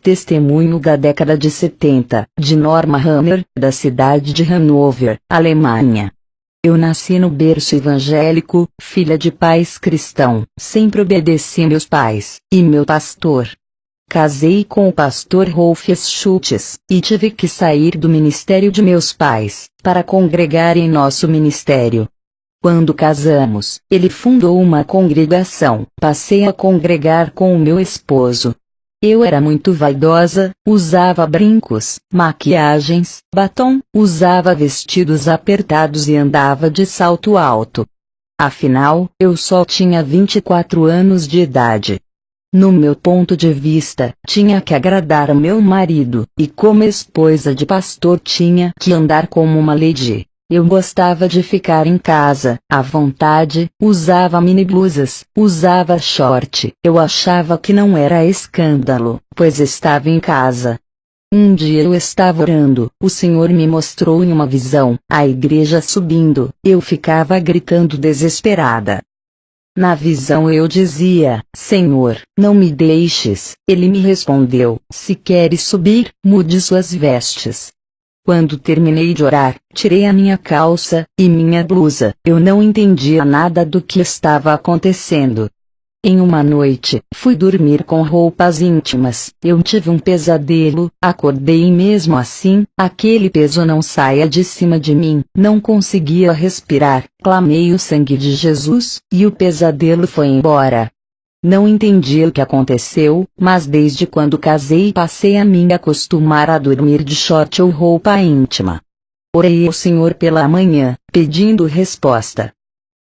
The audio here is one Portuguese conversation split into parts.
Testemunho da década de 70, de Norma Hammer, da cidade de Hannover, Alemanha. Eu nasci no berço evangélico, filha de pais cristãos, sempre obedeci meus pais, e meu pastor. Casei com o pastor Rolf Schultz, e tive que sair do ministério de meus pais, para congregar em nosso ministério. Quando casamos, ele fundou uma congregação, passei a congregar com o meu esposo. Eu era muito vaidosa, usava brincos, maquiagens, batom, usava vestidos apertados e andava de salto alto. Afinal, eu só tinha 24 anos de idade. No meu ponto de vista, tinha que agradar ao meu marido, e como esposa de pastor tinha que andar como uma lady. Eu gostava de ficar em casa, à vontade, usava mini blusas, usava short. Eu achava que não era escândalo, pois estava em casa. Um dia eu estava orando, o Senhor me mostrou em uma visão, a igreja subindo, eu ficava gritando desesperada. Na visão eu dizia, Senhor, não me deixes. Ele me respondeu, se queres subir, mude suas vestes. Quando terminei de orar, tirei a minha calça e minha blusa. Eu não entendia nada do que estava acontecendo. Em uma noite, fui dormir com roupas íntimas. Eu tive um pesadelo, acordei e mesmo assim, aquele peso não saía de cima de mim. Não conseguia respirar. Clamei o sangue de Jesus, e o pesadelo foi embora. Não entendi o que aconteceu, mas desde quando casei passei a me acostumar a dormir de short ou roupa íntima. Orei ao Senhor pela manhã, pedindo resposta.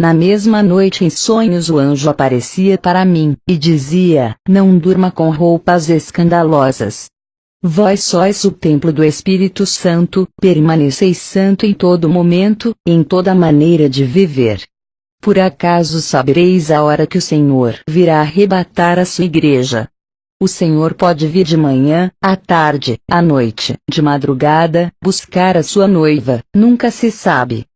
Na mesma noite em sonhos o anjo aparecia para mim, e dizia, não durma com roupas escandalosas. Vós sois o templo do Espírito Santo, permaneceis santo em todo momento, em toda maneira de viver. Por acaso sabereis a hora que o Senhor virá arrebatar a sua igreja? O Senhor pode vir de manhã, à tarde, à noite, de madrugada, buscar a sua noiva, nunca se sabe.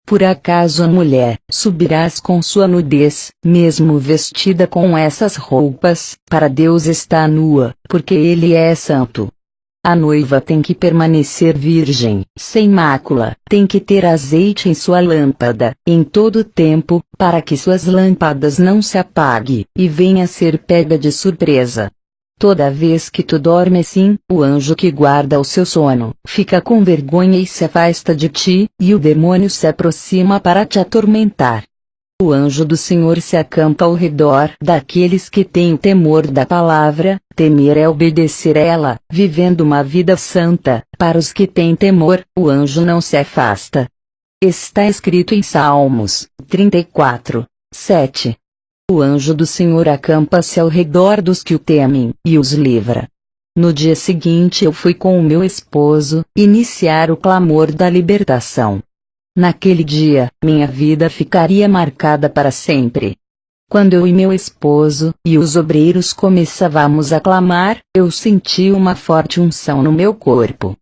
Por acaso a mulher subirás com sua nudez, mesmo vestida com essas roupas, para Deus está nua, porque Ele é santo. A noiva tem que permanecer virgem, sem mácula, tem que ter azeite em sua lâmpada, em todo tempo, para que suas lâmpadas não se apaguem, e venha a ser pega de surpresa. Toda vez que tu dorme assim, o anjo que guarda o seu sono, fica com vergonha e se afasta de ti, e o demônio se aproxima para te atormentar. O anjo do Senhor se acampa ao redor daqueles que têm o temor da palavra. Temer é obedecer a ela, vivendo uma vida santa. Para os que têm temor, o anjo não se afasta. Está escrito em Salmos 34, 7. O anjo do Senhor acampa-se ao redor dos que o temem, e os livra. No dia seguinte eu fui com o meu esposo, iniciar o clamor da libertação. Naquele dia, minha vida ficaria marcada para sempre. Quando eu e meu esposo, e os obreiros começávamos a clamar, eu senti uma forte unção no meu corpo.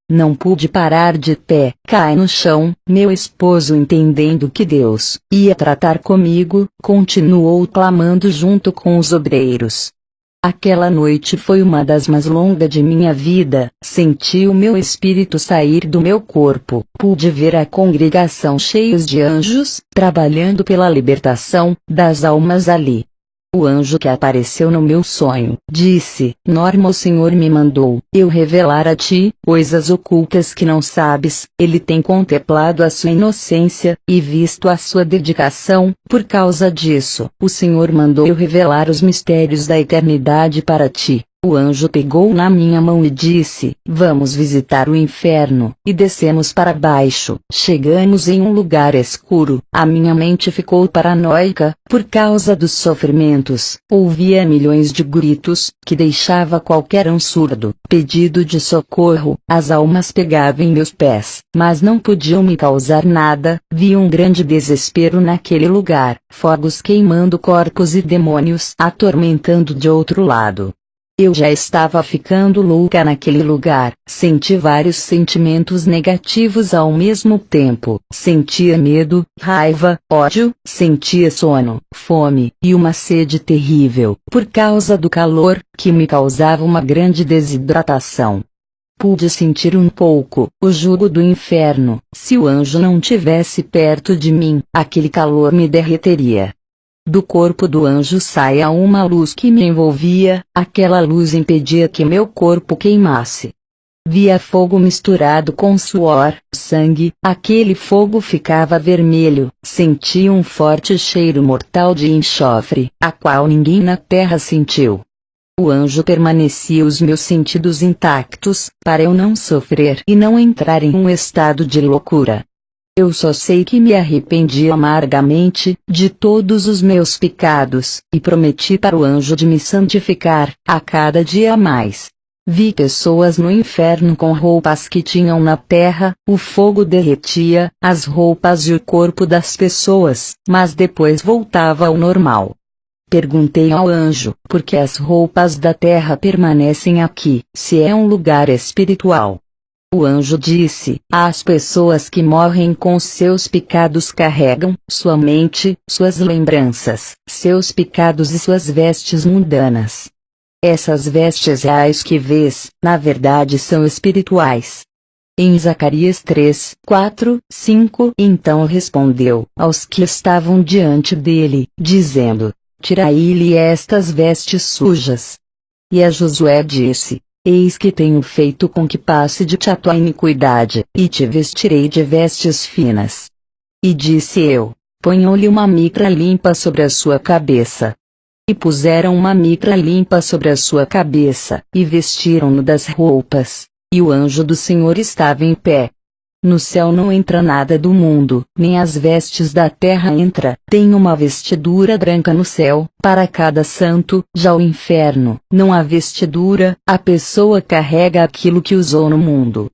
Não pude parar de pé, caí no chão. Meu esposo, entendendo que Deus ia tratar comigo, continuou clamando junto com os obreiros. Aquela noite foi uma das mais longas de minha vida. Senti o meu espírito sair do meu corpo. Pude ver a congregação cheios de anjos, trabalhando pela libertação das almas ali. O anjo que apareceu no meu sonho, disse, Norma, o Senhor me mandou eu revelar a ti coisas ocultas que não sabes. Ele tem contemplado a sua inocência, e visto a sua dedicação. Por causa disso, o Senhor mandou eu revelar os mistérios da eternidade para ti. O anjo pegou na minha mão e disse, vamos visitar o inferno, e descemos para baixo. Chegamos em um lugar escuro, a minha mente ficou paranoica, por causa dos sofrimentos. Ouvia milhões de gritos, que deixava qualquer um surdo. Pedido de socorro, as almas pegavam em meus pés, mas não podiam me causar nada. Vi um grande desespero naquele lugar, fogos queimando corpos e demônios atormentando de outro lado. Eu já estava ficando louca naquele lugar, senti vários sentimentos negativos ao mesmo tempo, sentia medo, raiva, ódio, sentia sono, fome, e uma sede terrível, por causa do calor, que me causava uma grande desidratação. Pude sentir um pouco o jugo do inferno. Se o anjo não tivesse perto de mim, aquele calor me derreteria. Do corpo do anjo saía uma luz que me envolvia, aquela luz impedia que meu corpo queimasse. Via fogo misturado com suor, sangue, aquele fogo ficava vermelho, sentia um forte cheiro mortal de enxofre, a qual ninguém na terra sentiu. O anjo permanecia os meus sentidos intactos, para eu não sofrer e não entrar em um estado de loucura. Eu só sei que me arrependi amargamente de todos os meus pecados, e prometi para o anjo de me santificar, a cada dia mais. Vi pessoas no inferno com roupas que tinham na terra, o fogo derretia as roupas e o corpo das pessoas, mas depois voltava ao normal. Perguntei ao anjo, por que as roupas da terra permanecem aqui, se é um lugar espiritual? O anjo disse: as pessoas que morrem com seus pecados carregam sua mente, suas lembranças, seus pecados e suas vestes mundanas. Essas vestes reais que vês, na verdade são espirituais. Em Zacarias 3, 4, 5, então respondeu aos que estavam diante dele, dizendo: tirai-lhe estas vestes sujas. E a Josué disse: eis que tenho feito com que passe de ti a tua iniquidade, e te vestirei de vestes finas. E disse eu: ponham-lhe uma mitra limpa sobre a sua cabeça. E puseram uma mitra limpa sobre a sua cabeça, e vestiram-no das roupas, e o anjo do Senhor estava em pé. No céu não entra nada do mundo, nem as vestes da terra entra, tem uma vestidura branca no céu, para cada santo. Já o inferno, não há vestidura, a pessoa carrega aquilo que usou no mundo.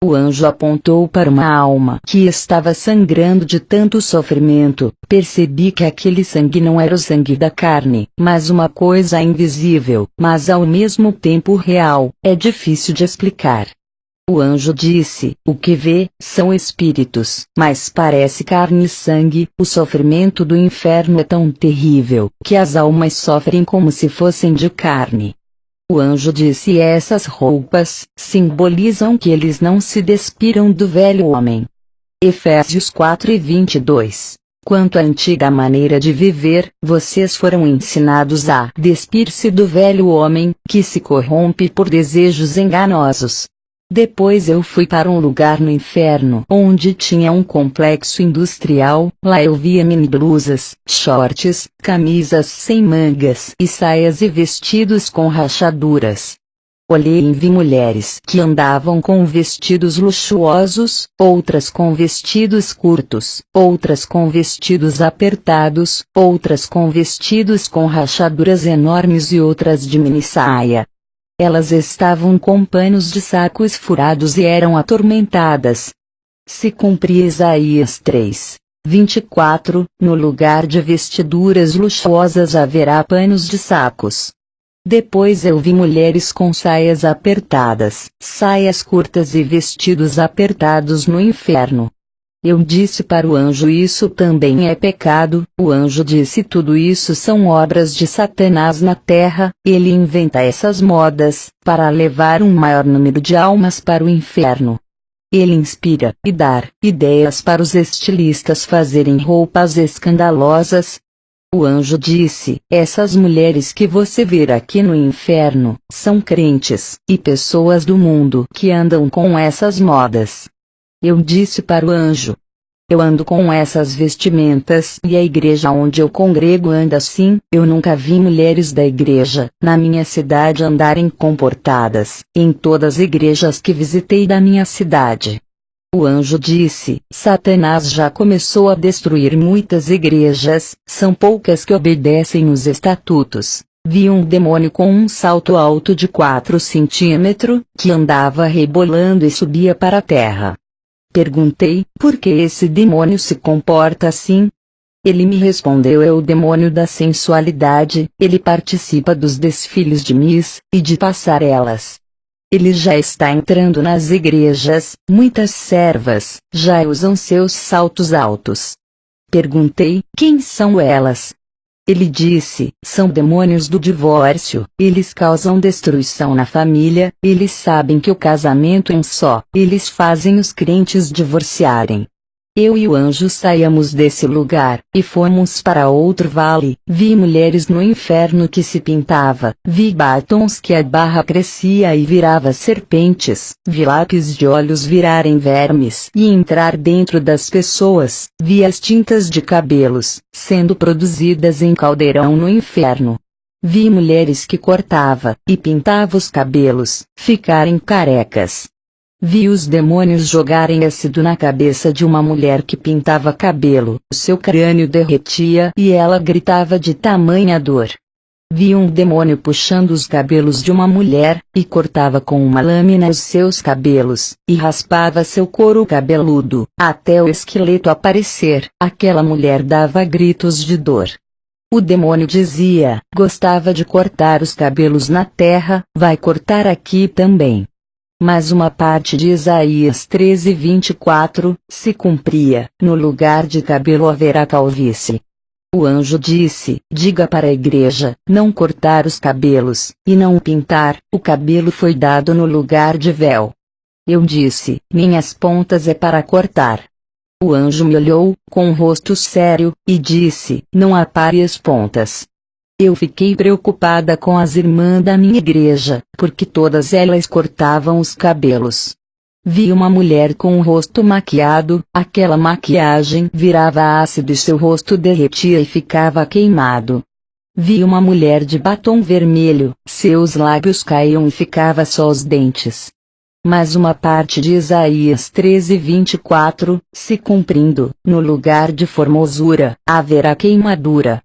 O anjo apontou para uma alma que estava sangrando de tanto sofrimento. Percebi que aquele sangue não era o sangue da carne, mas uma coisa invisível, mas ao mesmo tempo real, é difícil de explicar. O anjo disse: o que vê, são espíritos, mas parece carne e sangue. O sofrimento do inferno é tão terrível, que as almas sofrem como se fossem de carne. O anjo disse: essas roupas simbolizam que eles não se despiram do velho homem. Efésios 4:22. Quanto à antiga maneira de viver, vocês foram ensinados a despir-se do velho homem, que se corrompe por desejos enganosos. Depois eu fui para um lugar no inferno, onde tinha um complexo industrial. Lá eu via mini-blusas, shorts, camisas sem mangas e saias e vestidos com rachaduras. Olhei e vi mulheres que andavam com vestidos luxuosos, outras com vestidos curtos, outras com vestidos apertados, outras com vestidos com rachaduras enormes e outras de mini-saia. Elas estavam com panos de sacos furados e eram atormentadas. Se cumpria Isaías 3, 24, no lugar de vestiduras luxuosas haverá panos de sacos. Depois eu vi mulheres com saias apertadas, saias curtas e vestidos apertados no inferno. Eu disse para o anjo: isso também é pecado. O anjo disse: tudo isso são obras de Satanás na terra, ele inventa essas modas, para levar um maior número de almas para o inferno. Ele inspira e dá ideias para os estilistas fazerem roupas escandalosas. O anjo disse: essas mulheres que você vê aqui no inferno, são crentes, e pessoas do mundo que andam com essas modas. Eu disse para o anjo: eu ando com essas vestimentas e a igreja onde eu congrego anda assim. Eu nunca vi mulheres da igreja, na minha cidade andarem comportadas, em todas as igrejas que visitei da minha cidade. O anjo disse: Satanás já começou a destruir muitas igrejas, são poucas que obedecem os estatutos. Vi um demônio com um salto alto de 4 centímetros, que andava rebolando e subia para a terra. Perguntei: por que esse demônio se comporta assim? Ele me respondeu: é o demônio da sensualidade, ele participa dos desfiles de Miss, e de passarelas. Ele já está entrando nas igrejas, muitas servas, já usam seus saltos altos. Perguntei: quem são elas? Ele disse: são demônios do divórcio, eles causam destruição na família, eles sabem que o casamento é um só, eles fazem os crentes divorciarem. Eu e o anjo saímos desse lugar, e fomos para outro vale. Vi mulheres no inferno que se pintava, vi batons que a barra crescia e virava serpentes, vi lápis de olhos virarem vermes e entrar dentro das pessoas, vi as tintas de cabelos, sendo produzidas em caldeirão no inferno. Vi mulheres que cortava, e pintava os cabelos, ficarem carecas. Vi os demônios jogarem ácido na cabeça de uma mulher que pintava cabelo, seu crânio derretia e ela gritava de tamanha dor. Vi um demônio puxando os cabelos de uma mulher, e cortava com uma lâmina os seus cabelos, e raspava seu couro cabeludo, até o esqueleto aparecer. Aquela mulher dava gritos de dor. O demônio dizia: gostava de cortar os cabelos na terra, vai cortar aqui também. Mas uma parte de Isaías 13:24 se cumpria: no lugar de cabelo haverá calvície. O anjo disse: diga para a igreja, não cortar os cabelos, e não pintar, o cabelo foi dado no lugar de véu. Eu disse: nem as pontas é para cortar. O anjo me olhou, com o rosto sério, e disse: não apare as pontas. Eu fiquei preocupada com as irmãs da minha igreja, porque todas elas cortavam os cabelos. Vi uma mulher com o rosto maquiado, aquela maquiagem virava ácido e seu rosto derretia e ficava queimado. Vi uma mulher de batom vermelho, seus lábios caíam e ficava só os dentes. Mas uma parte de Isaías 13:24 se cumprindo: no lugar de formosura, haverá queimadura.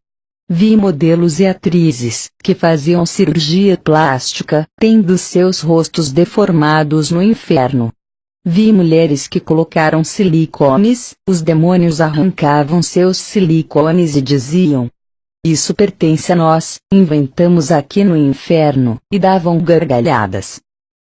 Vi modelos e atrizes, que faziam cirurgia plástica, tendo seus rostos deformados no inferno. Vi mulheres que colocaram silicones, os demônios arrancavam seus silicones e diziam: isso pertence a nós, inventamos aqui no inferno, e davam gargalhadas.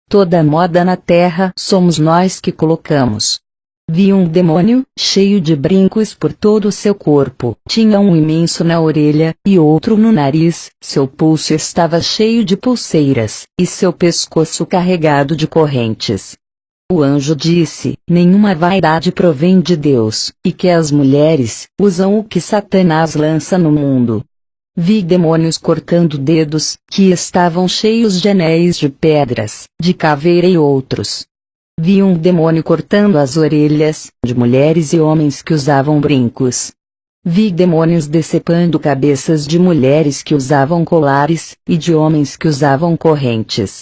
Toda moda na terra somos nós que colocamos. Vi um demônio, cheio de brincos por todo o seu corpo, tinha um imenso na orelha, e outro no nariz, seu pulso estava cheio de pulseiras, e seu pescoço carregado de correntes. O anjo disse: nenhuma vaidade provém de Deus, e que as mulheres usam o que Satanás lança no mundo. Vi demônios cortando dedos, que estavam cheios de anéis de pedras, de caveira e outros. Vi um demônio cortando as orelhas, de mulheres e homens que usavam brincos. Vi demônios decepando cabeças de mulheres que usavam colares, e de homens que usavam correntes.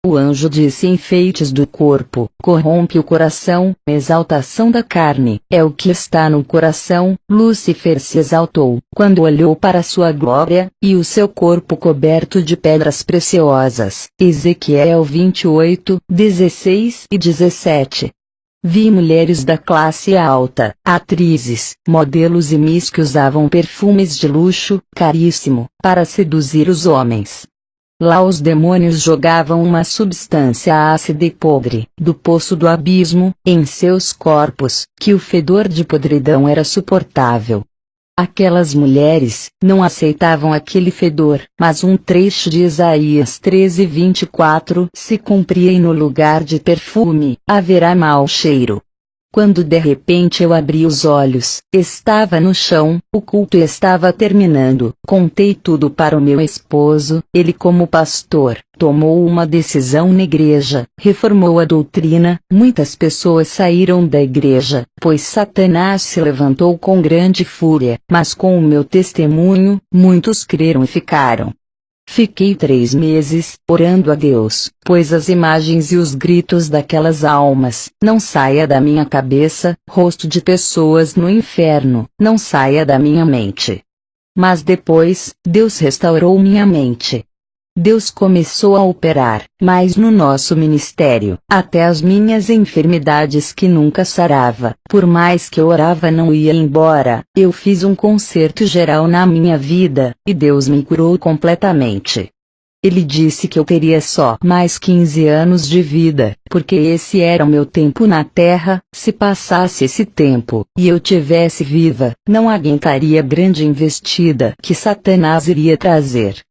O anjo disse: enfeites do corpo, corrompe o coração, exaltação da carne, é o que está no coração. Lúcifer se exaltou, quando olhou para sua glória, e o seu corpo coberto de pedras preciosas. Ezequiel 28:16 e 17. Vi mulheres da classe alta, atrizes, modelos e miss que usavam perfumes de luxo, caríssimo, para seduzir os homens. Lá os demônios jogavam uma substância ácida e podre, do poço do abismo, em seus corpos, que o fedor de podridão era suportável. Aquelas mulheres não aceitavam aquele fedor, mas um trecho de Isaías 13:24 se cumpria: e no lugar de perfume, haverá mau cheiro. Quando de repente eu abri os olhos, estava no chão, o culto estava terminando. Contei tudo para o meu esposo, ele, como pastor, tomou uma decisão na igreja, reformou a doutrina. Muitas pessoas saíram da igreja, pois Satanás se levantou com grande fúria, mas com o meu testemunho, muitos creram e ficaram. Fiquei 3 meses, orando a Deus, pois as imagens e os gritos daquelas almas, não saia da minha cabeça, rosto de pessoas no inferno, não saia da minha mente. Mas depois, Deus restaurou minha mente. Deus começou a operar, mas no nosso ministério, até as minhas enfermidades que nunca sarava, por mais que eu orava não ia embora, eu fiz um concerto geral na minha vida, e Deus me curou completamente. Ele disse que eu teria só mais 15 anos de vida, porque esse era o meu tempo na terra. Se passasse esse tempo, e eu tivesse viva, não aguentaria a grande investida que Satanás iria trazer.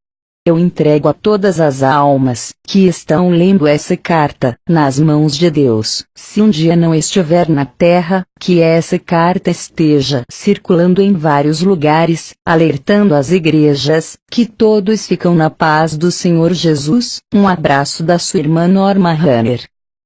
Eu entrego a todas as almas que estão lendo essa carta nas mãos de Deus. Se um dia não estiver na terra, que essa carta esteja circulando em vários lugares, alertando as igrejas, que todos ficam na paz do Senhor Jesus. Um abraço da sua irmã Norma Hammer.